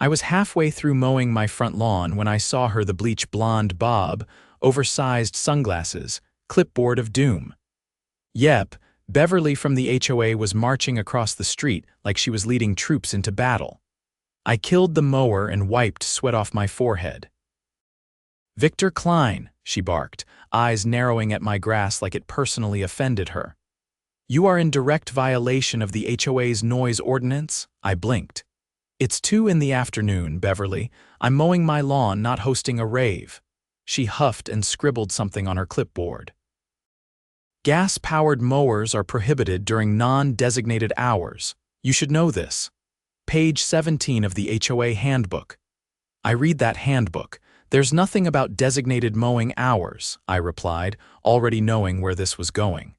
I was halfway through mowing my front lawn when I saw her the bleach blonde bob, oversized sunglasses, clipboard of doom. Yep, Beverly from the HOA was marching across the street like she was leading troops into battle. I killed the mower and wiped sweat off my forehead. "Victor Klein," she barked, eyes narrowing at my grass like it personally offended her. "You are in direct violation of the HOA's noise ordinance." I blinked. "It's 2 in the afternoon, Beverly. I'm mowing my lawn, not hosting a rave." She huffed and scribbled something on her clipboard. "Gas-powered mowers are prohibited during non-designated hours. You should know this. Page 17 of the HOA handbook." "I read that handbook. There's nothing about designated mowing hours," I replied, already knowing where this was going.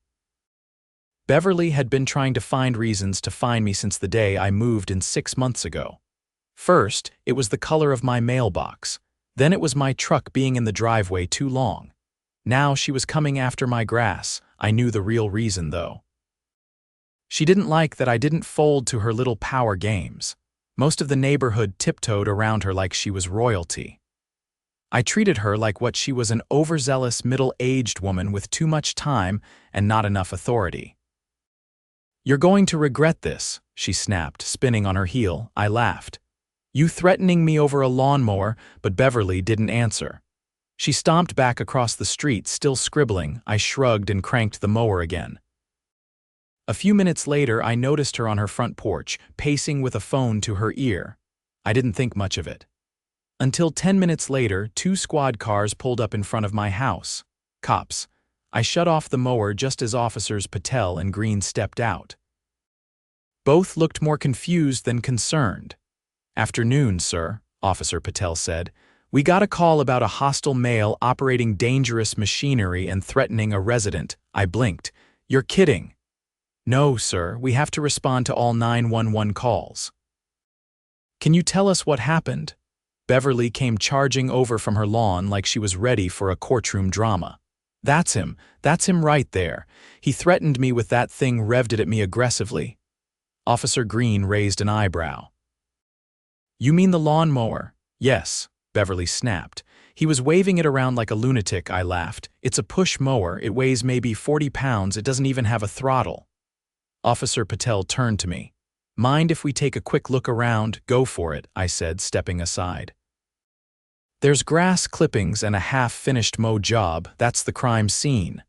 Beverly had been trying to find reasons to find me since the day I moved in 6 months ago. First, it was the color of my mailbox. Then it was my truck being in the driveway too long. Now she was coming after my grass. I knew the real reason, though. She didn't like that I didn't fold to her little power games. Most of the neighborhood tiptoed around her like she was royalty. I treated her like what she was, an overzealous middle-aged woman with too much time and not enough authority. "You're going to regret this," she snapped, spinning on her heel. I laughed. "You threatening me over a lawnmower," but Beverly didn't answer. She stomped back across the street, still scribbling. I shrugged and cranked the mower again. A few minutes later, I noticed her on her front porch, pacing with a phone to her ear. I didn't think much of it. Until 10 minutes later, 2 squad cars pulled up in front of my house. Cops. I shut off the mower just as Officers Patel and Green stepped out. Both looked more confused than concerned. "Afternoon, sir," Officer Patel said. "We got a call about a hostile male operating dangerous machinery and threatening a resident." I blinked. "You're kidding." "No, sir, we have to respond to all 911 calls." "Can you tell us what happened?" Beverly came charging over from her lawn like she was ready for a courtroom drama. That's him right there. He threatened me with that thing, revved it at me aggressively." Officer Green raised an eyebrow. "You mean the lawnmower?" "Yes," Beverly snapped. "He was waving it around like a lunatic." I laughed. "It's a push mower. It weighs maybe 40 pounds. It doesn't even have a throttle." Officer Patel turned to me. "Mind if we take a quick look around?" "Go for it," I said, stepping aside. "There's grass clippings and a half-finished mow job. That's the crime scene."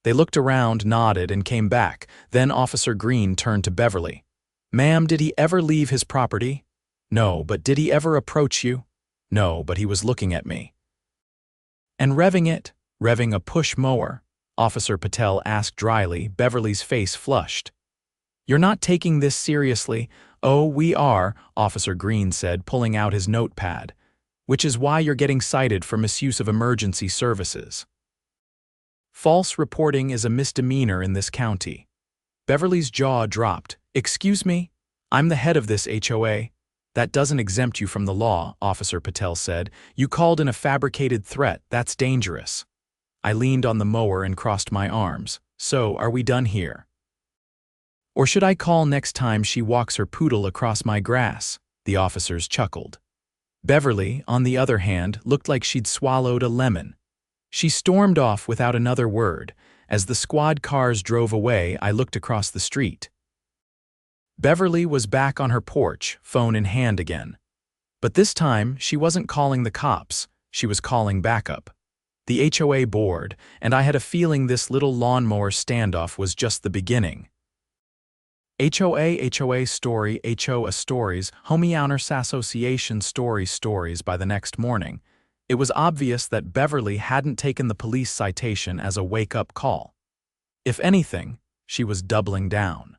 They looked around, nodded, and came back. Then Officer Green turned to Beverly. "Ma'am, did he ever leave his property?" "No, but did he ever approach you?" "No, but he was looking at me." "And revving it?" "Revving a push mower?" Officer Patel asked dryly. Beverly's face flushed. "You're not taking this seriously." "Oh, we are," Officer Green said, pulling out his notepad. "Which is why you're getting cited for misuse of emergency services. False reporting is a misdemeanor in this county." Beverly's jaw dropped. "Excuse me? I'm the head of this HOA." "That doesn't exempt you from the law," Officer Patel said. "You called in a fabricated threat. That's dangerous." I leaned on the mower and crossed my arms. "So, are we done here? Or should I call next time she walks her poodle across my grass?" The officers chuckled. Beverly, on the other hand, looked like she'd swallowed a lemon. She stormed off without another word. As the squad cars drove away, I looked across the street. Beverly was back on her porch, phone in hand again. But this time, she wasn't calling the cops. She was calling backup. The HOA board, and I had a feeling this little lawnmower standoff was just the beginning. HOA story, HOA stories, Homeowners Association stories by the next morning. It was obvious that Beverly hadn't taken the police citation as a wake-up call. If anything, she was doubling down.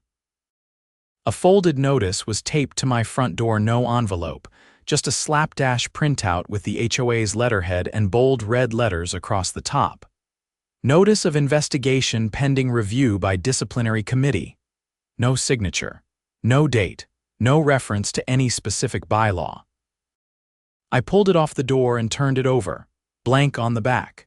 A folded notice was taped to my front door, no envelope, just a slapdash printout with the HOA's letterhead and bold red letters across the top. "Notice of investigation pending review by disciplinary committee." No signature, no date, no reference to any specific bylaw. I pulled it off the door and turned it over, blank on the back.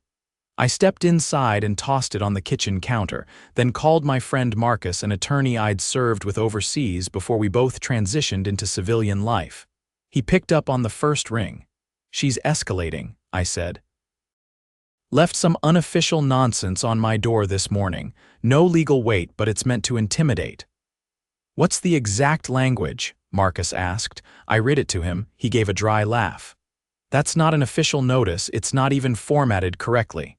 I stepped inside and tossed it on the kitchen counter, then called my friend Marcus, an attorney I'd served with overseas before we both transitioned into civilian life. He picked up on the first ring. "She's escalating," I said. "Left some unofficial nonsense on my door this morning. No legal weight, but it's meant to intimidate." "What's the exact language?" Marcus asked. I read it to him. He gave a dry laugh. "That's not an official notice. It's not even formatted correctly.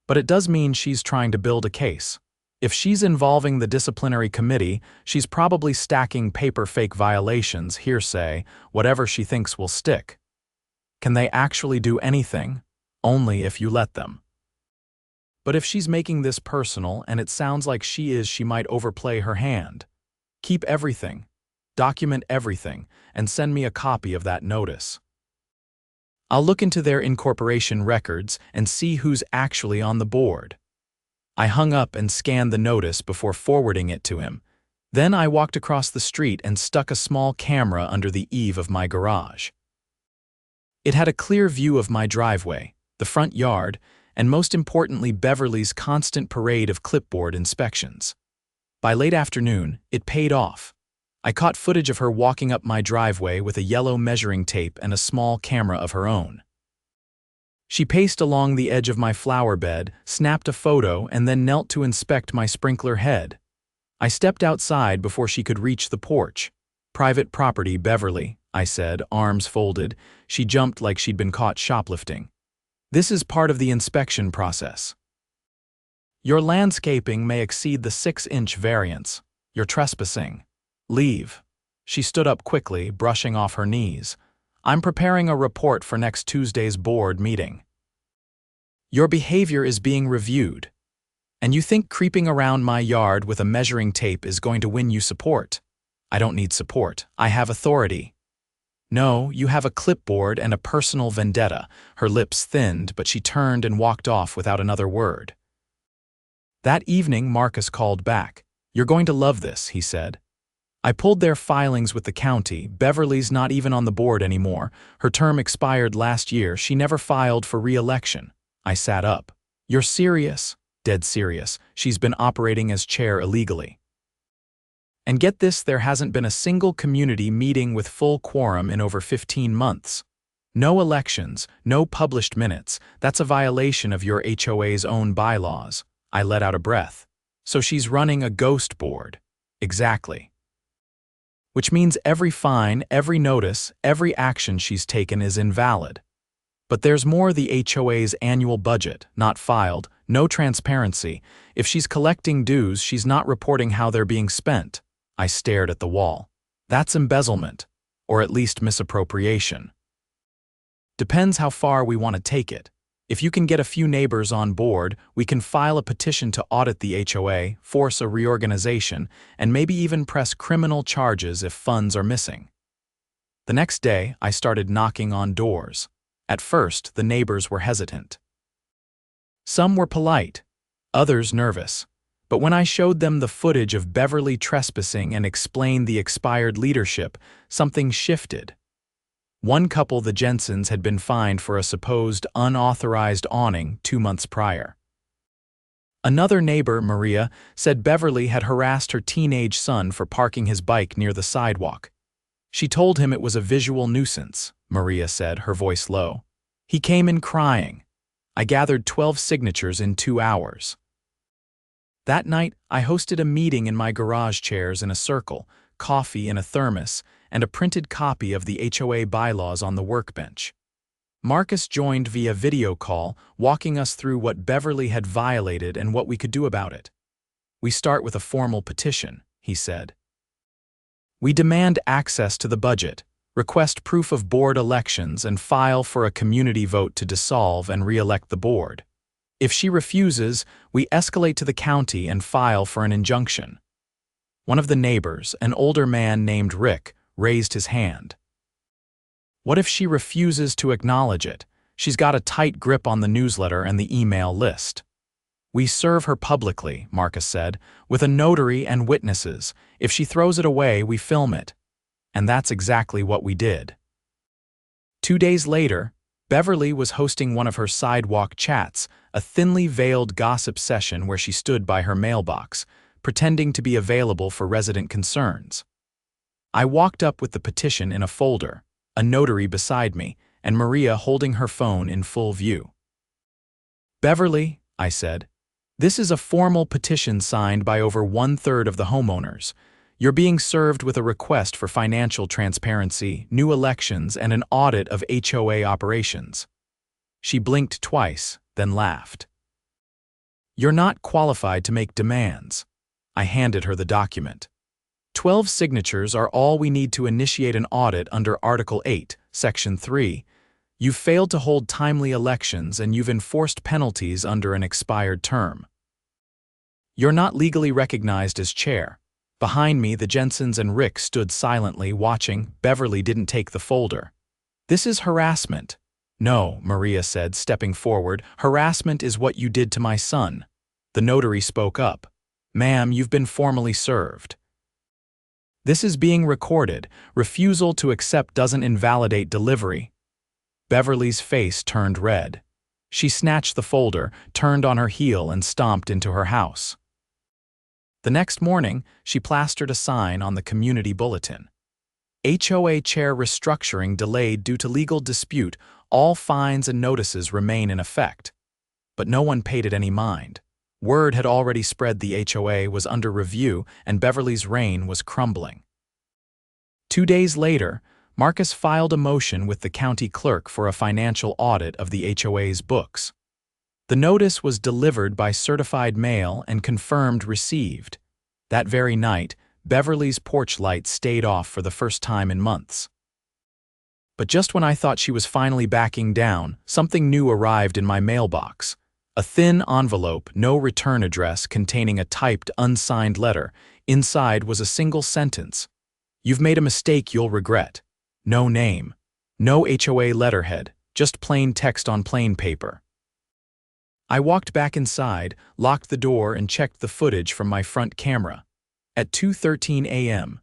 But it does mean she's trying to build a case. If she's involving the disciplinary committee, she's probably stacking paper fake violations, hearsay, whatever she thinks will stick. Can they actually do anything? Only if you let them. But if she's making this personal, and it sounds like she might overplay her hand. Keep everything, document everything, and send me a copy of that notice. I'll look into their incorporation records and see who's actually on the board." I hung up and scanned the notice before forwarding it to him. Then I walked across the street and stuck a small camera under the eave of my garage. It had a clear view of my driveway, the front yard, and most importantly Beverly's constant parade of clipboard inspections. By late afternoon, it paid off. I caught footage of her walking up my driveway with a yellow measuring tape and a small camera of her own. She paced along the edge of my flower bed, snapped a photo, and then knelt to inspect my sprinkler head. I stepped outside before she could reach the porch. "Private property, Beverly," I said, arms folded. She jumped like she'd been caught shoplifting. "This is part of the inspection process. Your landscaping may exceed the 6-inch variance. You're trespassing. Leave." She stood up quickly, brushing off her knees. "I'm preparing a report for next Tuesday's board meeting. Your behavior is being reviewed. And you think creeping around my yard with a measuring tape is going to win you support? I don't need support. I have authority." "No, you have a clipboard and a personal vendetta." Her lips thinned, but she turned and walked off without another word. That evening, Marcus called back. "You're going to love this," he said. "I pulled their filings with the county. Beverly's not even on the board anymore. Her term expired last year. She never filed for re-election." I sat up. "You're serious?" "Dead serious. She's been operating as chair illegally. And get this, there hasn't been a single community meeting with full quorum in over 15 months. No elections, no published minutes. That's a violation of your HOA's own bylaws." I let out a breath. "So she's running a ghost board." "Exactly. Which means every fine, every notice, every action she's taken is invalid. But there's more: the HOA's annual budget, not filed, no transparency. If she's collecting dues, she's not reporting how they're being spent." I stared at the wall. "That's embezzlement, or at least misappropriation. Depends how far we want to take it. If you can get a few neighbors on board, we can file a petition to audit the HOA, force a reorganization, and maybe even press criminal charges if funds are missing." The next day, I started knocking on doors. At first, the neighbors were hesitant. Some were polite, others nervous. But when I showed them the footage of Beverly trespassing and explained the expired leadership, something shifted. One couple, the Jensens, had been fined for a supposed unauthorized awning 2 months prior. Another neighbor, Maria, said Beverly had harassed her teenage son for parking his bike near the sidewalk. She told him it was a visual nuisance, Maria said, her voice low. "He came in crying. I gathered 12 signatures in 2 hours. That night, I hosted a meeting in my garage chairs in a circle, coffee in a thermos, and a printed copy of the HOA bylaws on the workbench. Marcus joined via video call, walking us through what Beverly had violated and what we could do about it. "We start with a formal petition," he said. "We demand access to the budget, request proof of board elections, and file for a community vote to dissolve and re-elect the board. If she refuses, we escalate to the county and file for an injunction." One of the neighbors, an older man named Rick, raised his hand. "What if she refuses to acknowledge it? She's got a tight grip on the newsletter and the email list." "We serve her publicly," Marcus said, "with a notary and witnesses. If she throws it away, we film it." And that's exactly what we did. 2 days later, Beverly was hosting one of her sidewalk chats, a thinly veiled gossip session where she stood by her mailbox, pretending to be available for resident concerns. I walked up with the petition in a folder, a notary beside me, and Maria holding her phone in full view. "Beverly," I said, "this is a formal petition signed by over 1/3 of the homeowners. You're being served with a request for financial transparency, new elections, and an audit of HOA operations." She blinked twice, then laughed. "You're not qualified to make demands." I handed her the document. 12 signatures are all we need to initiate an audit under Article 8, Section 3. You've failed to hold timely elections and you've enforced penalties under an expired term. You're not legally recognized as chair. Behind me, the Jensens and Rick stood silently watching. Beverly didn't take the folder. "This is harassment." "No," Maria said, stepping forward. "Harassment is what you did to my son." The notary spoke up. "Ma'am, you've been formally served. This is being recorded. Refusal to accept doesn't invalidate delivery." Beverly's face turned red. She snatched the folder, turned on her heel, and stomped into her house. The next morning, she plastered a sign on the community bulletin. "HOA chair restructuring delayed due to legal dispute. All fines and notices remain in effect." But no one paid it any mind. Word had already spread the HOA was under review and Beverly's reign was crumbling. 2 days later, Marcus filed a motion with the county clerk for a financial audit of the HOA's books. The notice was delivered by certified mail and confirmed received. That very night, Beverly's porch light stayed off for the first time in months. But just when I thought she was finally backing down, something new arrived in my mailbox. A thin envelope, no return address, containing a typed, unsigned letter. Inside was a single sentence. "You've made a mistake you'll regret." No name. No HOA letterhead, just plain text on plain paper. I walked back inside, locked the door, and checked the footage from my front camera. At 2:13 a.m.,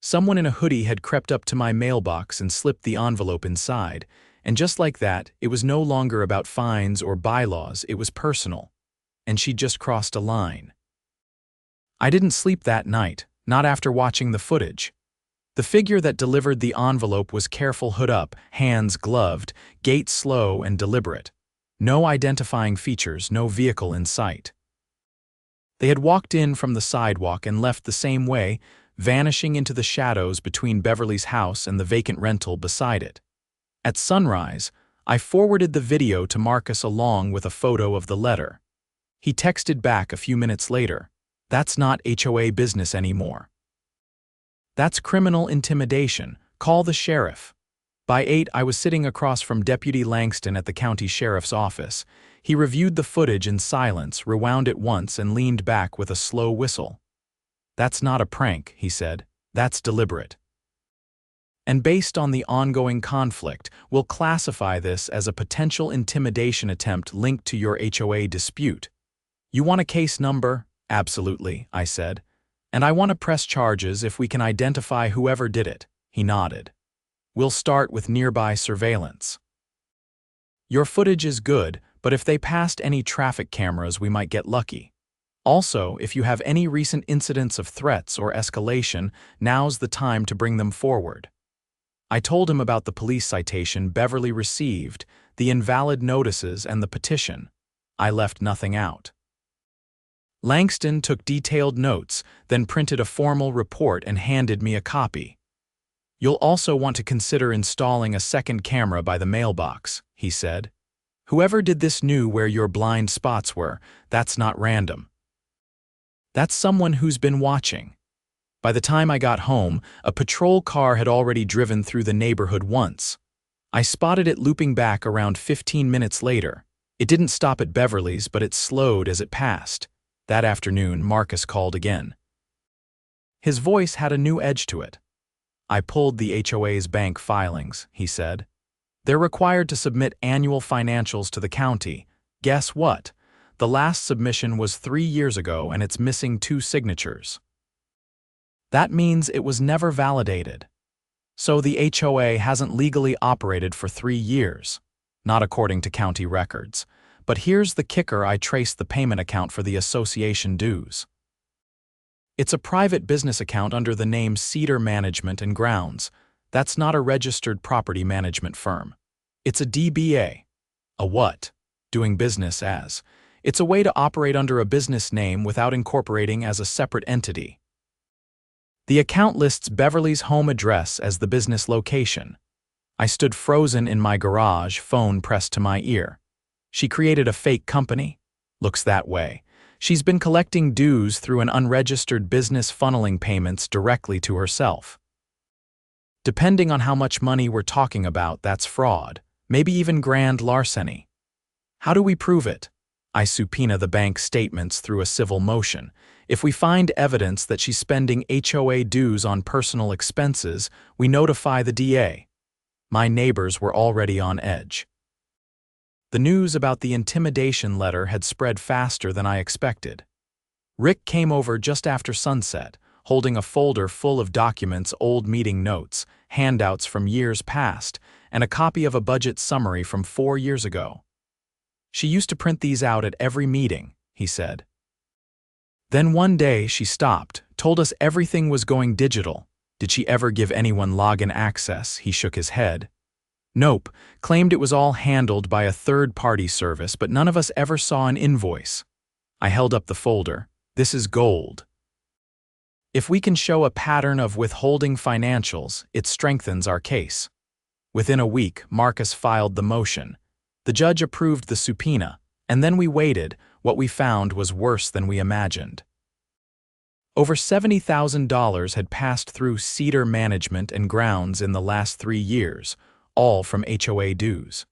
someone in a hoodie had crept up to my mailbox and slipped the envelope inside. And just like that, it was no longer about fines or bylaws, it was personal. And she'd just crossed a line. I didn't sleep that night, not after watching the footage. The figure that delivered the envelope was careful, hood up, hands gloved, gait slow and deliberate. No identifying features, no vehicle in sight. They had walked in from the sidewalk and left the same way, vanishing into the shadows between Beverly's house and the vacant rental beside it. At sunrise, I forwarded the video to Marcus along with a photo of the letter. He texted back a few minutes later, "That's not HOA business anymore. That's criminal intimidation. Call the sheriff." By 8, I was sitting across from Deputy Langston at the county sheriff's office. He reviewed the footage in silence, rewound it once, and leaned back with a slow whistle. "That's not a prank," he said. "That's deliberate. And based on the ongoing conflict, we'll classify this as a potential intimidation attempt linked to your HOA dispute." "You want a case number?" "Absolutely," I said. "And I want to press charges if we can identify whoever did it." He nodded. "We'll start with nearby surveillance. Your footage is good, but if they passed any traffic cameras, we might get lucky. Also, if you have any recent incidents of threats or escalation, now's the time to bring them forward." I told him about the police citation Beverly received, the invalid notices, and the petition. I left nothing out. Langston took detailed notes, then printed a formal report and handed me a copy. "You'll also want to consider installing a second camera by the mailbox," he said. "Whoever did this knew where your blind spots were. That's not random. That's someone who's been watching." By the time I got home, a patrol car had already driven through the neighborhood once. I spotted it looping back around 15 minutes later. It didn't stop at Beverly's, but it slowed as it passed. That afternoon, Marcus called again. His voice had a new edge to it. "I pulled the HOA's bank filings," he said. "They're required to submit annual financials to the county. Guess what? The last submission was 3 years ago and it's missing 2 signatures. That means it was never validated. So the HOA hasn't legally operated for 3 years, not according to county records. But here's the kicker: I traced the payment account for the association dues." It's a private business account under the name Cedar Management and Grounds. That's not a registered property management firm. It's a DBA. A what? Doing business as. It's a way to operate under a business name without incorporating as a separate entity. The account lists Beverly's home address as the business location. I stood frozen in my garage, phone pressed to my ear. She created a fake company? Looks that way. She's been collecting dues through an unregistered business, funneling payments directly to herself. Depending on how much money we're talking about, that's fraud, maybe even grand larceny. How do we prove it? I subpoena the bank statements through a civil motion. If we find evidence that she's spending HOA dues on personal expenses, we notify the DA. My neighbors were already on edge. The news about the intimidation letter had spread faster than I expected. Rick came over just after sunset, holding a folder full of documents, old meeting notes, handouts from years past, and a copy of a budget summary from 4 years ago. She used to print these out at every meeting, he said. Then one day she stopped, told us everything was going digital. Did she ever give anyone login access? He shook his head. Nope, claimed it was all handled by a third-party service, but none of us ever saw an invoice. I held up the folder. This is gold. If we can show a pattern of withholding financials, it strengthens our case. Within a week, Marcus filed the motion. The judge approved the subpoena, and then we waited. What we found was worse than we imagined. Over $70,000 had passed through Cedar Management and Grounds in the last 3 years, all from HOA dues.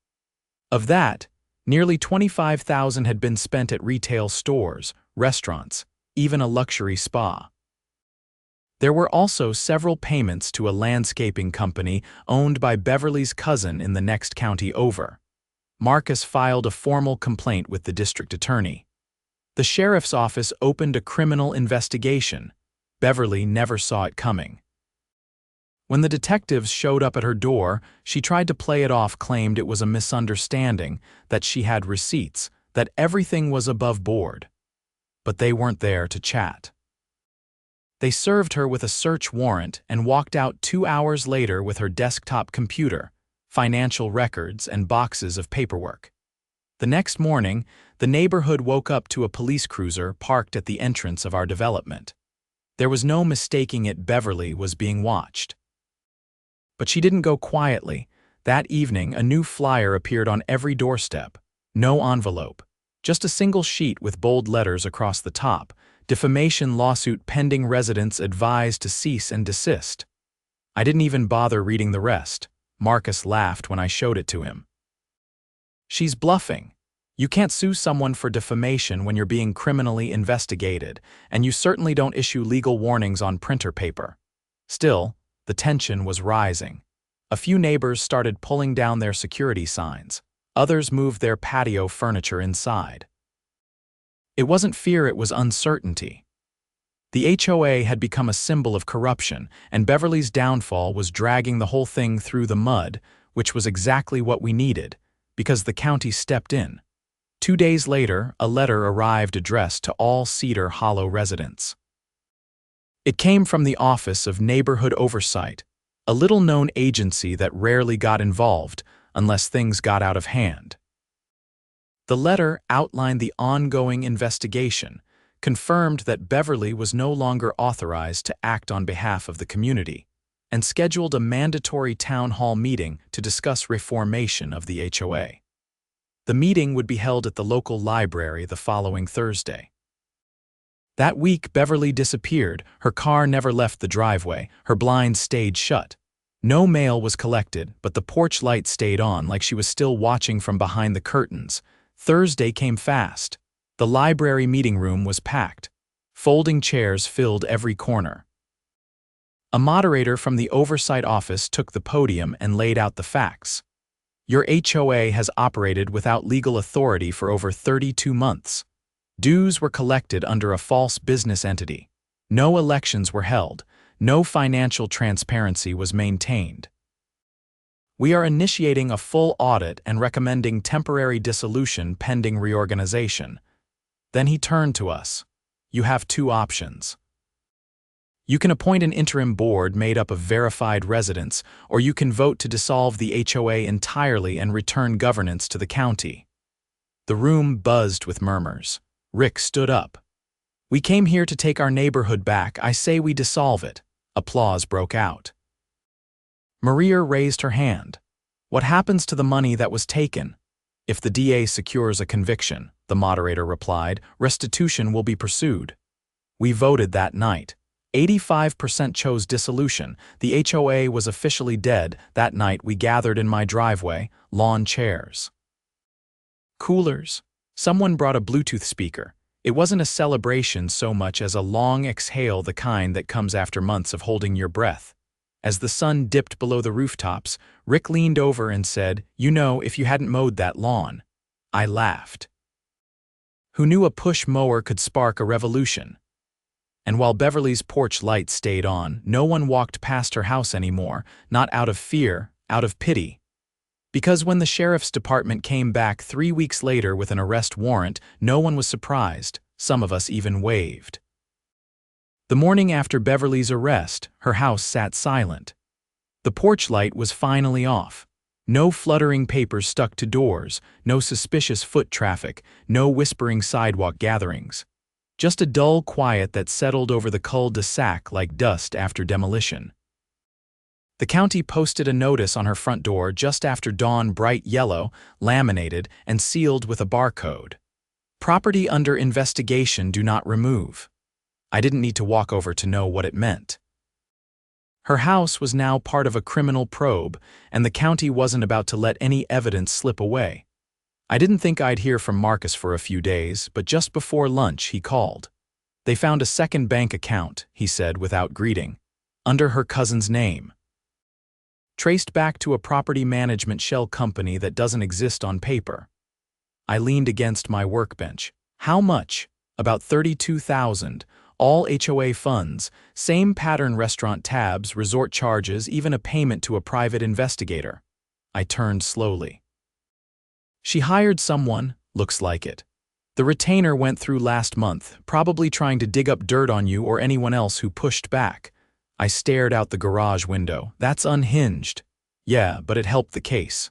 Of that, nearly $25,000 had been spent at retail stores, restaurants, even a luxury spa. There were also several payments to a landscaping company owned by Beverly's cousin in the next county over. Marcus filed a formal complaint with the district attorney. The sheriff's office opened a criminal investigation. Beverly never saw it coming. When the detectives showed up at her door, she tried to play it off, claimed it was a misunderstanding, that she had receipts, that everything was above board. But they weren't there to chat. They served her with a search warrant and walked out 2 hours later with her desktop computer, financial records, and boxes of paperwork. The next morning, the neighborhood woke up to a police cruiser parked at the entrance of our development. There was no mistaking it. Beverly was being watched. But she didn't go quietly. That evening, a new flyer appeared on every doorstep. No envelope. Just a single sheet with bold letters across the top. Defamation lawsuit pending, residents advised to cease and desist. I didn't even bother reading the rest. Marcus laughed when I showed it to him. She's bluffing. You can't sue someone for defamation when you're being criminally investigated, and you certainly don't issue legal warnings on printer paper. Still, the tension was rising. A few neighbors started pulling down their security signs. Others moved their patio furniture inside. It wasn't fear, it was uncertainty. The HOA had become a symbol of corruption, and Beverly's downfall was dragging the whole thing through the mud, which was exactly what we needed, because the county stepped in. 2 days later, a letter arrived addressed to all Cedar Hollow residents. It came from the Office of Neighborhood Oversight, a little-known agency that rarely got involved unless things got out of hand. The letter outlined the ongoing investigation, confirmed that Beverly was no longer authorized to act on behalf of the community, and scheduled a mandatory town hall meeting to discuss reformation of the HOA. The meeting would be held at the local library the following Thursday. That week, Beverly disappeared. Her car never left the driveway. Her blinds stayed shut. No mail was collected, but the porch light stayed on, like she was still watching from behind the curtains. Thursday came fast. The library meeting room was packed. Folding chairs filled every corner. A moderator from the oversight office took the podium and laid out the facts. Your HOA has operated without legal authority for over 32 months. Dues were collected under a false business entity. No elections were held. No financial transparency was maintained. We are initiating a full audit and recommending temporary dissolution pending reorganization. Then he turned to us. You have 2 options. You can appoint an interim board made up of verified residents, or you can vote to dissolve the HOA entirely and return governance to the county. The room buzzed with murmurs. Rick stood up. We came here to take our neighborhood back. I say we dissolve it. Applause broke out. Maria raised her hand. What happens to the money that was taken? If the DA secures a conviction, the moderator replied, restitution will be pursued. We voted that night. 85% chose dissolution. The HOA was officially dead. That night we gathered in my driveway, lawn chairs. Coolers. Someone brought a Bluetooth speaker. It wasn't a celebration so much as a long exhale, the kind that comes after months of holding your breath. As the sun dipped below the rooftops, Rick leaned over and said, "You know, if you hadn't mowed that lawn." I laughed. Who knew a push mower could spark a revolution? And while Beverly's porch light stayed on, no one walked past her house anymore, not out of fear, out of pity. Because when the sheriff's department came back 3 weeks later with an arrest warrant, no one was surprised. Some of us even waved. The morning after Beverly's arrest, her house sat silent. The porch light was finally off. No fluttering papers stuck to doors, no suspicious foot traffic, no whispering sidewalk gatherings. Just a dull quiet that settled over the cul-de-sac like dust after demolition. The county posted a notice on her front door just after dawn, bright yellow, laminated, and sealed with a barcode. Property under investigation, do not remove. I didn't need to walk over to know what it meant. Her house was now part of a criminal probe, and the county wasn't about to let any evidence slip away. I didn't think I'd hear from Marcus for a few days, but just before lunch he called. They found a second bank account, he said without greeting, under her cousin's name. Traced back to a property management shell company that doesn't exist on paper. I leaned against my workbench. How much? About $32,000. All HOA funds, same pattern, restaurant tabs, resort charges, even a payment to a private investigator. I turned slowly. She hired someone, looks like it. The retainer went through last month, probably trying to dig up dirt on you or anyone else who pushed back. I stared out the garage window. That's unhinged. Yeah, but it helped the case.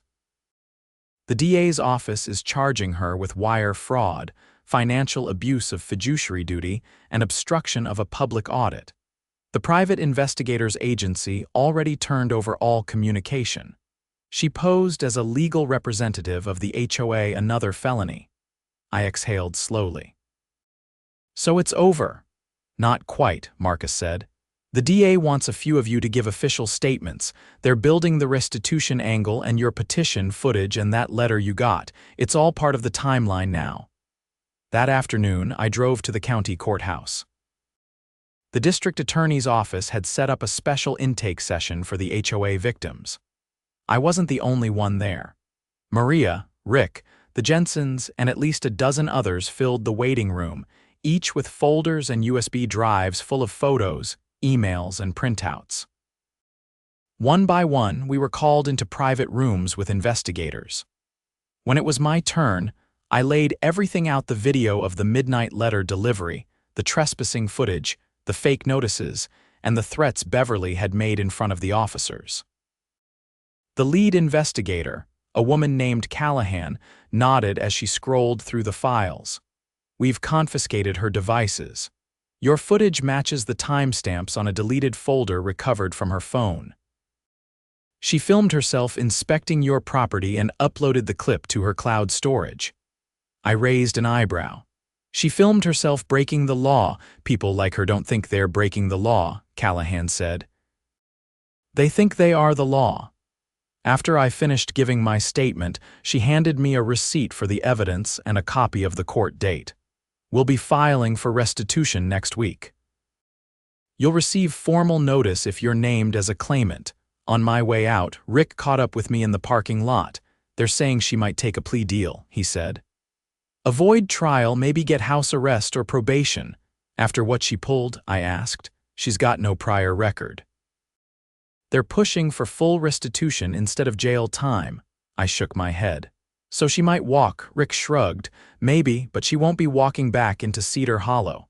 The DA's office is charging her with wire fraud, financial abuse of fiduciary duty, and obstruction of a public audit. The private investigator's agency already turned over all communication. She posed as a legal representative of the HOA, another felony. I exhaled slowly. So it's over. Not quite, Marcus said. The DA wants a few of you to give official statements. They're building the restitution angle and your petition footage and that letter you got. It's all part of the timeline now. That afternoon, I drove to the county courthouse. The district attorney's office had set up a special intake session for the HOA victims. I wasn't the only one there. Maria, Rick, the Jensens, and at least a dozen others filled the waiting room, each with folders and USB drives full of photos, emails, and printouts. One by one, we were called into private rooms with investigators. When it was my turn, I laid everything out: the video of the midnight letter delivery, the trespassing footage, the fake notices, and the threats Beverly had made in front of the officers. The lead investigator, a woman named Callahan, nodded as she scrolled through the files. We've confiscated her devices. Your footage matches the timestamps on a deleted folder recovered from her phone. She filmed herself inspecting your property and uploaded the clip to her cloud storage. I raised an eyebrow. She filmed herself breaking the law. People like her don't think they're breaking the law, Callahan said. They think they are the law. After I finished giving my statement, she handed me a receipt for the evidence and a copy of the court date. We'll be filing for restitution next week. You'll receive formal notice if you're named as a claimant. On my way out, Rick caught up with me in the parking lot. They're saying she might take a plea deal, he said. Avoid trial, maybe get house arrest or probation. After what she pulled, I asked. She's got no prior record. They're pushing for full restitution instead of jail time. I shook my head. So she might walk, Rick shrugged. Maybe, but she won't be walking back into Cedar Hollow.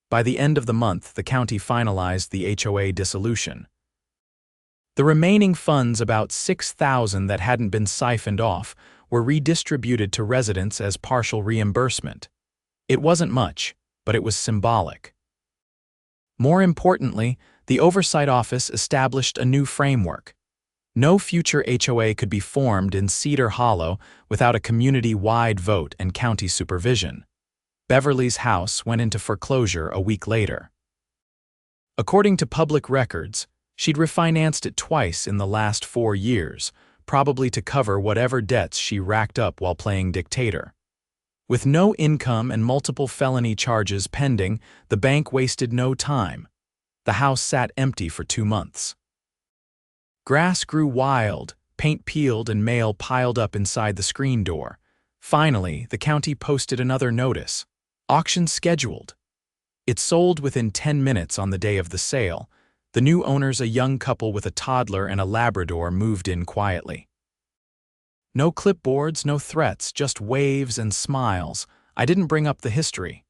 By the end of the month, the county finalized the HOA dissolution. The remaining funds, about $6,000 that hadn't been siphoned off, were redistributed to residents as partial reimbursement. It wasn't much, but it was symbolic. More importantly, the Oversight Office established a new framework. No future HOA could be formed in Cedar Hollow without a community-wide vote and county supervision. Beverly's house went into foreclosure a week later. According to public records, she'd refinanced it twice in the last 4 years, probably to cover whatever debts she racked up while playing dictator. With no income and multiple felony charges pending, the bank wasted no time. The house sat empty for 2 months. Grass grew wild, paint peeled, and mail piled up inside the screen door. Finally, the county posted another notice: auction scheduled. It sold within 10 minutes on the day of the sale. The new owners, a young couple with a toddler and a Labrador, moved in quietly. No clipboards, no threats, just waves and smiles. I didn't bring up the history.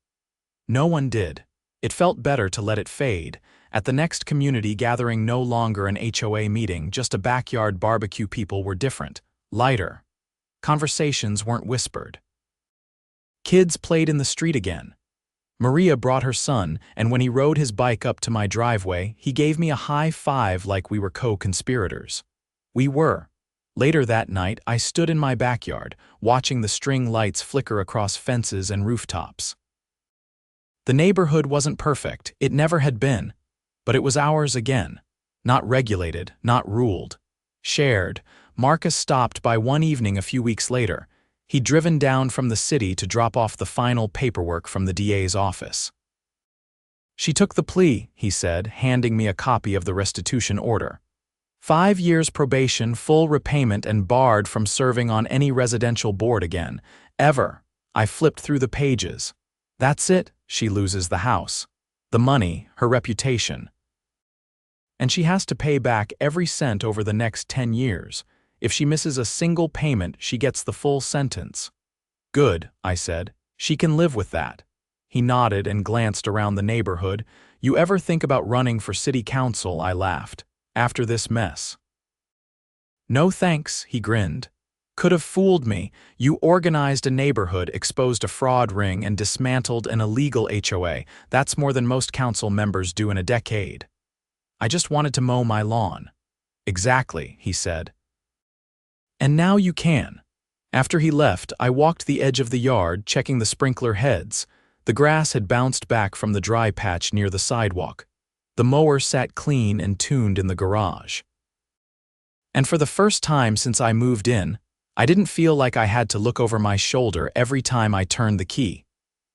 No one did. It felt better to let it fade. At the next community gathering, no longer an HOA meeting, just a backyard barbecue, people were different, lighter. Conversations weren't whispered. Kids played in the street again. Maria brought her son, and when he rode his bike up to my driveway, he gave me a high five like we were co-conspirators. We were. Later that night, I stood in my backyard, watching the string lights flicker across fences and rooftops. The neighborhood wasn't perfect, it never had been, but it was ours again. Not regulated, not ruled. Shared. Marcus stopped by one evening a few weeks later. He'd driven down from the city to drop off the final paperwork from the DA's office. "She took the plea," he said, handing me a copy of the restitution order. 5 years probation, full repayment, and barred from serving on any residential board again. Ever. I flipped through the pages. That's it. She loses the house, the money, her reputation. And she has to pay back every cent over the next 10 years. If she misses a single payment, she gets the full sentence. Good, I said. She can live with that. He nodded and glanced around the neighborhood. You ever think about running for city council? I laughed. After this mess. No thanks, he grinned. Could have fooled me. You organized a neighborhood, exposed a fraud ring, and dismantled an illegal HOA. That's more than most council members do in a decade. I just wanted to mow my lawn. Exactly, he said. And now you can. After he left, I walked the edge of the yard, checking the sprinkler heads. The grass had bounced back from the dry patch near the sidewalk. The mower sat clean and tuned in the garage. And for the first time since I moved in, I didn't feel like I had to look over my shoulder every time I turned the key.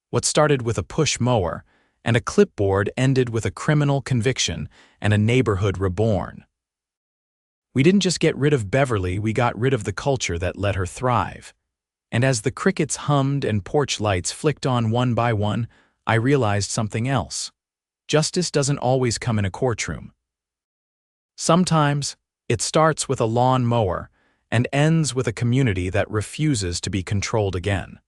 What started with a push mower and a clipboard ended with a criminal conviction and a neighborhood reborn. We didn't just get rid of Beverly, we got rid of the culture that let her thrive. And as the crickets hummed and porch lights flicked on one by one, I realized something else. Justice doesn't always come in a courtroom. Sometimes, it starts with a lawn mower and ends with a community that refuses to be controlled again.